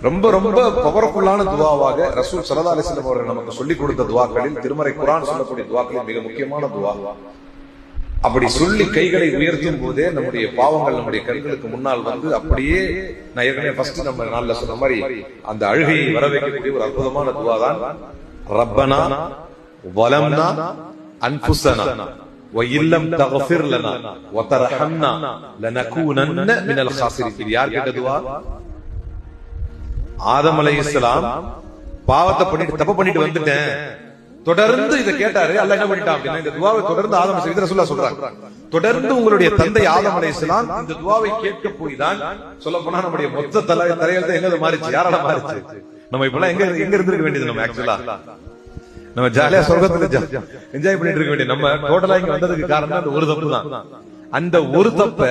ரொம்ப ரொம்ப பவர்ஃபுல்லான துவாவாக ரசூல் ஸல்லல்லாஹு அலைஹி வஸல்லம் அவர்கள் நமக்கு சொல்லிக் கொடுத்த துவாக்களில் திருமறை குர்ஆன் சொல்லக்கூடிய துவாக்களில் மிக முக்கியமான துவா. அப்படி சொல்லி கைகளை உயர்த்தும் போதே நம்முடைய பாவங்கள் நம்முடைய கண்களுக்கு முன்னால் வந்து அப்படியே நான் ஏற்கனவே ஃபர்ஸ்ட் நம்ம நாள்ல சொன்ன மாதிரி அந்த அழுகையை வர வைக்கக்கூடிய ஒரு அற்புதமான துவா தான் ரப்பனா வலம்னா அன்ஃபுஸனா வ இல்லம் தக்ஃபிர் லனா வ தர்ஹம்னா லனகூனன்ன மினல் காசிரின். இது யார் கேட்ட துவா? ஆதம் அலைஹிஸ்ஸலாம் பாவத்தை பண்ணிட்டு தப்பு பண்ணிட்டு வந்துட்டேன், தொடர்ந்து இதை கேட்டாரு. அல்லாஹ் என்ன பண்ணிட்டான் அப்படின்னா இந்த துவாவை தொடர்ந்து ஆதம் அலைஹிஸ்ஸலாம் ரசூலுல்லாஹ் சொல்றாங்க, தொடர்ந்து உங்களுடைய தந்தை ஆதம் அலைஹிஸ்ஸலாம் இந்த துவாவை கேட்க போய் தான் சொல்ல போனா நம்முடைய மொத்த தலையெழுத்து எங்க மாறிச்சு, யாரால மாறிச்சு? நம்ம இப்பெல்லாம் எங்க இருந்திருக்க வேண்டியது? நம்ம ஆக்சுவலா நம்ம ஜாலியா சொர்க்கத்துல என்ஜாய் பண்ணிட்டு இருக்க வேண்டிய நம்ம டோட்டலா இங்க வந்ததுக்கு காரணம் அந்த ஒரு தப்பு தான். அந்த ஒரு தப்ப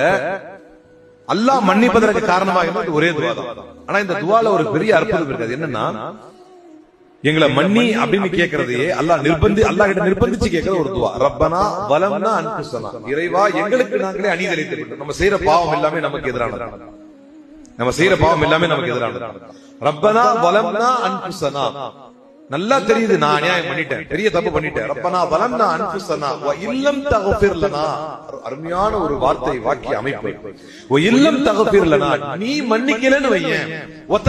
அல்லாஹ் மன்னிப்பதற்கு காரணமாக இருந்தது ஒரே துவா தான். ஆனா இந்த துவால ஒரு பெரிய அற்புதம் இருக்காது. என்னன்னா எங்களை மன்னி அப்படின்னு கேட்கறதையே அல்லாஹ் கிட்ட நிர்பந்திச்சு கேட்கிற ஒரு துவா. ரப்பனா வலம்னா அன்ஃபுஸனா, இறைவா எங்களுக்கு நாங்களே அநீதி விட்டோம், நம்ம செய்யற பாவம் எல்லாமே நமக்கு எதிரானது, ரப்பனா வலம்னா அன்ஃபுஸனா, நல்லா தெரியுது நான் அநியாயம் பண்ணிட்டேன், பெரிய தப்பு பண்ணிட்டேன். ரப்பனா வலம்னா அன்ஃபுஸனா வ இல்லம் தக்ஃபிர் லனா, அருமையான ஒரு வார்த்தை வாக்கிய அமைப்பு. வ இல்லம் தக்ஃபிர் லனா, நீ மன்னிக்கலன்னு வையேன், வ